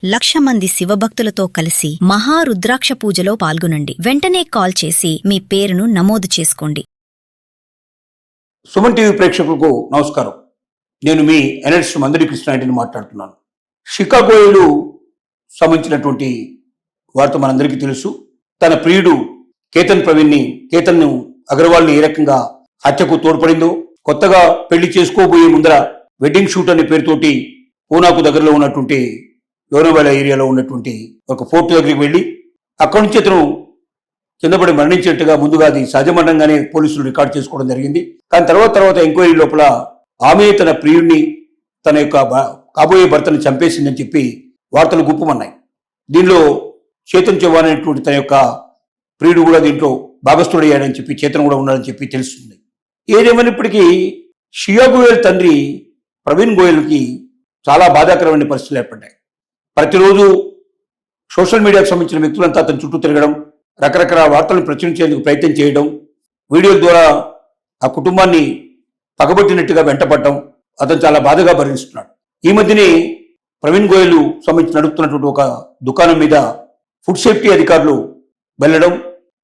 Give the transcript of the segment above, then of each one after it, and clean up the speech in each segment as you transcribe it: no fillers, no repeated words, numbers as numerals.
1,00,000 మంది శివభక్తులతో కలిసి మహారుద్రాక్ష పూజలో పాల్గొనండి. వెంటనే కాల్ చేసి మీ పేరును నమోదు చేసుకోండి. సుమన్ టీవీ ప్రేక్షకులకు నమస్కారం. నేను మీ ఎనలిస్ట్ మందడి కృష్ణారెడ్డిని మాట్లాడుతున్నాను. షికాగోలో సంబంధించినటువంటి వార్త మనందరికీ తెలుసు. తన ప్రియుడు కేతన్ అగర్వాల్ని ఏ రకంగా హత్యకు తోడ్పడిందో, కొత్తగా పెళ్లి చేసుకోబోయే ముందర వెడ్డింగ్ షూట్ అనే పేరుతోటి పూనాకు దగ్గరలో ఉన్నటువంటి లోనావాలా ఏరియాలో ఉన్నటువంటి ఒక ఫోర్ట్ దగ్గరికి వెళ్ళి అక్కడి నుంచి అతను కిందపడి మరణించినట్టుగా ముందుగా అది సహజమండంగానే పోలీసులు రికార్డ్ చేసుకోవడం జరిగింది. కానీ తర్వాత ఎంక్వైరీ లోపల ఆమె తన ప్రియుడిని, తన యొక్క కాబోయే భర్తను చంపేసిందని చెప్పి వార్తలు గుప్పమన్నాయి. దీనిలో చేతన్ చౌహాన్ అనేటువంటి తన యొక్క ప్రియుడు కూడా దీంట్లో భాగస్థుడయ్యాడని చెప్పి, చేతన్ కూడా ఉన్నాడని చెప్పి తెలుస్తుంది. ఏదేమైనప్పటికీ షియా గోయల్ తండ్రి ప్రవీణ్ గోయల్కి చాలా బాధాకరమైన పరిస్థితులు ఏర్పడ్డాయి. ప్రతిరోజు సోషల్ మీడియాకు సంబంధించిన వ్యక్తులంతా అతని చుట్టూ తిరగడం, రకరకాల వార్తలను ప్రచురించేందుకు ప్రయత్నం చేయడం, వీడియోల ద్వారా ఆ కుటుంబాన్ని పగబట్టినట్టుగా వెంటపడటం అతను చాలా బాధగా భరిస్తున్నాడు. ఈ మధ్యనే ప్రవీణ్ గోయల్ సంబంధించి నడుపుతున్నటువంటి ఒక దుకాణం మీద ఫుడ్ సేఫ్టీ అధికారులు వెళ్ళడం,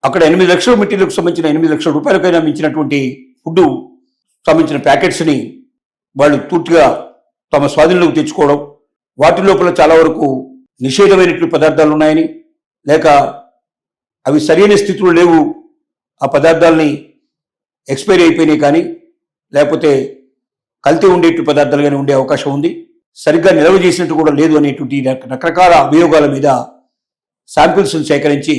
అక్కడ 8 లక్షల మెటీరియల్కు సంబంధించిన 8 లక్షల రూపాయలకైనా మించినటువంటి ఫుడ్ సంబంధించిన ప్యాకెట్స్ని వాళ్ళు పూర్తిగా తమ స్వాధీనంలోకి తెచ్చుకోవడం, వాటి లోపల చాలా వరకు నిషేధమైనటువంటి పదార్థాలు ఉన్నాయని, లేక అవి సరైన స్థితిలో లేవు, ఆ పదార్థాలని ఎక్స్పైరీ అయిపోయినాయి కానీ, లేకపోతే కల్తీ ఉండేటువంటి పదార్థాలు కానీ ఉండే అవకాశం ఉంది, సరిగ్గా నిల్వ చేసినట్టు కూడా లేదు అనేటువంటి రకరకాల అభియోగాల మీద శాంపిల్స్ను సేకరించి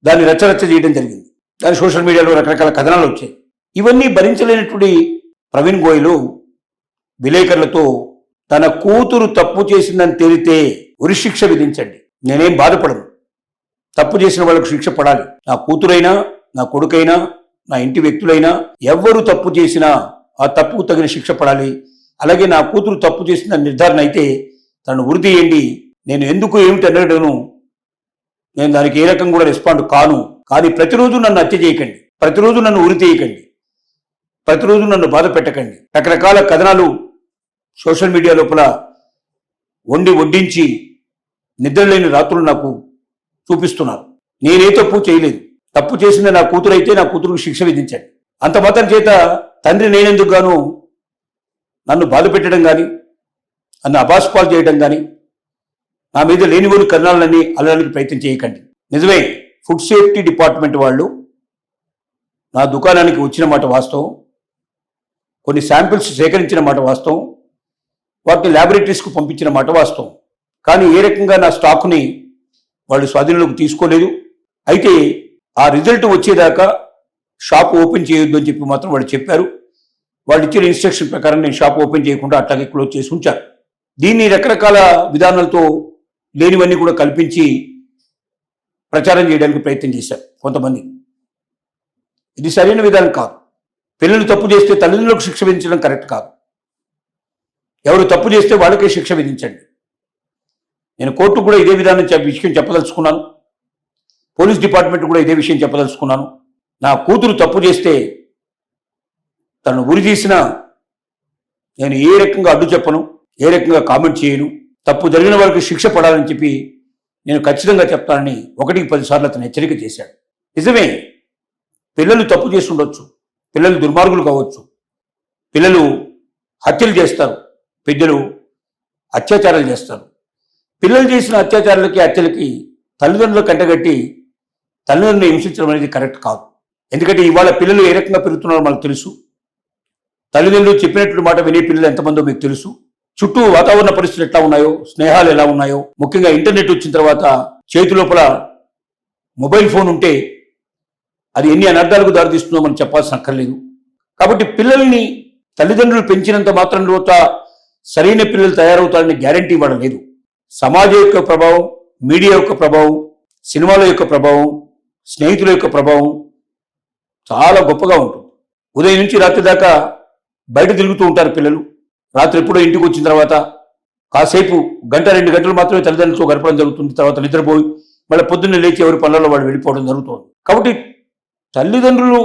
దాన్ని రచ్చరచ్చ చేయడం జరిగింది. దాని సోషల్ మీడియాలో రకరకాల కథనాలు వచ్చాయి. ఇవన్నీ భరించలేనటువంటి ప్రవీణ్ గోయల్ విలేకరులతో తన కూతురు తప్పు చేసిందని తేలితే ఉరిశిక్ష విధించండి, నేనేం బాధపడను, తప్పు చేసిన వాళ్ళకు శిక్ష పడాలి. నా కూతురైనా, నా కొడుకైనా, నా ఇంటి వ్యక్తులైనా ఎవ్వరు తప్పు చేసినా ఆ తప్పుకు తగిన శిక్ష పడాలి. అలాగే నా కూతురు తప్పు చేసిన నిర్ధారణ అయితే తను ఉరి తీయండి. నేను ఎందుకు ఏమిటి అనడను, నేను దానికి ఏ రకం కూడా రెస్పాండ్ కాను. కానీ ప్రతిరోజు నన్ను హత్య చేయకండి, ప్రతిరోజు నన్ను ఉరి తీయకండి, ప్రతిరోజు నన్ను బాధ పెట్టకండి. రకరకాల కథనాలు సోషల్ మీడియా లోపల వడ్డించి నిద్రలేని రాత్రులు నాకు చూపిస్తున్నారు. నేనే తప్పు చేయలేదు, తప్పు చేసింది నా కూతురు అయితే నా కూతురుకు శిక్ష విధించండి. అంత మాత్రం చేత తండ్రి నేనెందుకు గాను నన్ను బాధ పెట్టడం కానీ, నన్ను అబాస్పాలు చేయడం కానీ, నా మీద లేనివోని కథనాలన్నీ అల్లడానికి ప్రయత్నం చేయకండి. నిజమే, ఫుడ్ సేఫ్టీ డిపార్ట్మెంట్ వాళ్ళు నా దుకాణానికి వచ్చిన మాట వాస్తవం, కొన్ని శాంపిల్స్ సేకరించిన మాట వాస్తవం, వాటిని ల్యాబొరేటరీస్కు పంపించిన మాట వాస్తవం. కానీ ఏ రకంగా నా స్టాక్ని వాళ్ళు స్వాధీనంలోకి తీసుకోలేదు. అయితే ఆ రిజల్ట్ వచ్చేదాకా షాప్ ఓపెన్ చేయొద్దు అని చెప్పి మాత్రం వాళ్ళు చెప్పారు. వాళ్ళు ఇచ్చిన ఇన్స్ట్రక్షన్ ప్రకారం నేను షాప్ ఓపెన్ చేయకుండా అట్లాగే క్లోజ్ చేసి ఉంచారు. దీన్ని రకరకాల విధానాలతో లేనివన్నీ కూడా కల్పించి ప్రచారం చేయడానికి ప్రయత్నం చేశారు కొంతమంది. ఇది సరైన విధానం కాదు. పిల్లలు తప్పు చేస్తే తల్లిదండ్రులకు శిక్ష విధించడం కరెక్ట్ కాదు. ఎవరు తప్పు చేస్తే వాళ్ళకే శిక్ష విధించండి. నేను కోర్టుకు కూడా ఇదే విషయం చెప్పదలుచుకున్నాను. పోలీస్ డిపార్ట్మెంట్ కూడా ఇదే విషయం చెప్పదలుచుకున్నాను. నా కూతురు తప్పు చేస్తే తను ఉరి తీసినా నేను ఏ రకంగా అడ్డు చెప్పను, ఏ రకంగా కామెంట్ చేయను. తప్పు జరిగిన వాళ్ళకి శిక్ష పడాలని చెప్పి నేను ఖచ్చితంగా చెప్తానని 1కి 10 సార్లు అతను హెచ్చరిక చేశాడు. నిజమే, పిల్లలు తప్పు చేసి ఉండొచ్చు, పిల్లలు దుర్మార్గులు కావచ్చు, పిల్లలు హత్యలు చేస్తారు, పెద్దలు అత్యాచారాలు చేస్తారు. పిల్లలు చేసిన అత్యాచారాలకి హత్యలకి తల్లిదండ్రులు కంటగట్టి తల్లిదండ్రులను హింసించడం అనేది కరెక్ట్ కాదు. ఎందుకంటే ఇవాళ పిల్లలు ఏ రకంగా పెరుగుతున్నారో మనకు తెలుసు. తల్లిదండ్రులు చెప్పినటువంటి మాట వినే పిల్లలు ఎంతమందో మీకు తెలుసు. చుట్టూ వాతావరణ పరిస్థితులు ఎట్లా ఉన్నాయో, స్నేహాలు ఎలా ఉన్నాయో, ముఖ్యంగా ఇంటర్నెట్ వచ్చిన తర్వాత చేతి లోపల మొబైల్ ఫోన్ ఉంటే అది ఎన్ని అనర్థాలకు దారితీస్తుందో మనం చెప్పాల్సిన అక్కర్లేదు. కాబట్టి పిల్లల్ని తల్లిదండ్రులు పెంచినంత మాత్రం తర్వాత సరైన పిల్లలు తయారవుతారని గ్యారంటీ ఇవ్వడం లేదు. సమాజం యొక్క ప్రభావం, మీడియా యొక్క ప్రభావం, సినిమాల యొక్క ప్రభావం, స్నేహితుల యొక్క ప్రభావం చాలా గొప్పగా ఉంటుంది. ఉదయం నుంచి రాత్రి దాకా బయట తిరుగుతూ ఉంటారు పిల్లలు. రాత్రి ఎప్పుడో ఇంటికి వచ్చిన తర్వాత కాసేపు 1-2 గంటలు మాత్రమే తల్లిదండ్రులతో గడపడం జరుగుతుంది. తర్వాత నిద్రపోయి మళ్ళీ పొద్దున్నే లేచి ఎవరి పనులలో వాళ్ళు వెళ్ళిపోవడం జరుగుతుంది. కాబట్టి తల్లిదండ్రులు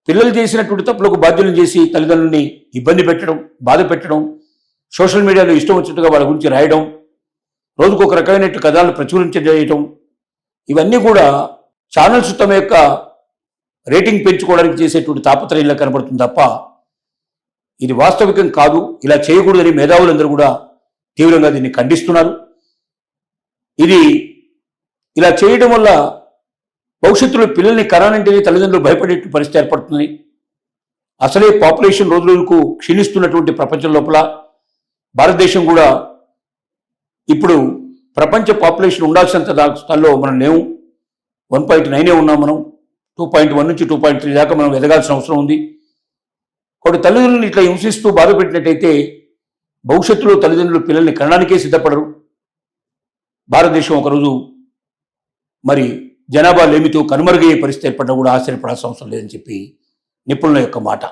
పిల్లలు చేసినటువంటి తప్పులకు బాధ్యులను చేసి తల్లిదండ్రులని ఇబ్బంది పెట్టడం, బాధ పెట్టడం, సోషల్ మీడియాలో ఇష్టం వచ్చినట్టుగా వాళ్ళ గురించి రాయడం, రోజుకు ఒక రకమైన కథలను ప్రచురించడం, ఇవన్నీ కూడా ఛానల్స్ తమ యొక్క రేటింగ్ పెంచుకోవడానికి చేసేటువంటి తాపత్రయంలా కనబడుతుంది తప్ప ఇది వాస్తవికం కాదు. ఇలా చేయకూడదని మేధావులందరూ కూడా తీవ్రంగా దీన్ని ఖండిస్తున్నారు. ఇది ఇలా చేయడం వల్ల భవిష్యత్తులో పిల్లల్ని కనాలంటేనే తల్లిదండ్రులు భయపడేట్టు పరిస్థితి ఏర్పడుతుంది. అసలే పాపులేషన్ రోజు రోజుకు క్షీణిస్తున్నటువంటి ప్రపంచం లోపల భారతదేశం కూడా ఇప్పుడు ప్రపంచ పాపులేషన్ ఉండాల్సినంత స్థాయిలో మనం లేవు. 1.9 ఉన్నాం మనం. 2.1 నుంచి 2.3 దాకా మనం ఎదగాల్సిన అవసరం ఉంది. కాబట్టి తల్లిదండ్రులను ఇట్లా హింసిస్తూ బాధ పెట్టినట్టయితే భవిష్యత్తులో తల్లిదండ్రులు పిల్లల్ని కనడానికే సిద్ధపడరు. భారతదేశం ఒకరోజు మరి జనాభా లేమితో కనుమరుగయ్యే పరిస్థితి ఏర్పడినా కూడా ఆశ్చర్యపడాల్సిన అవసరం లేదని చెప్పి నిపుణుల యొక్క మాట.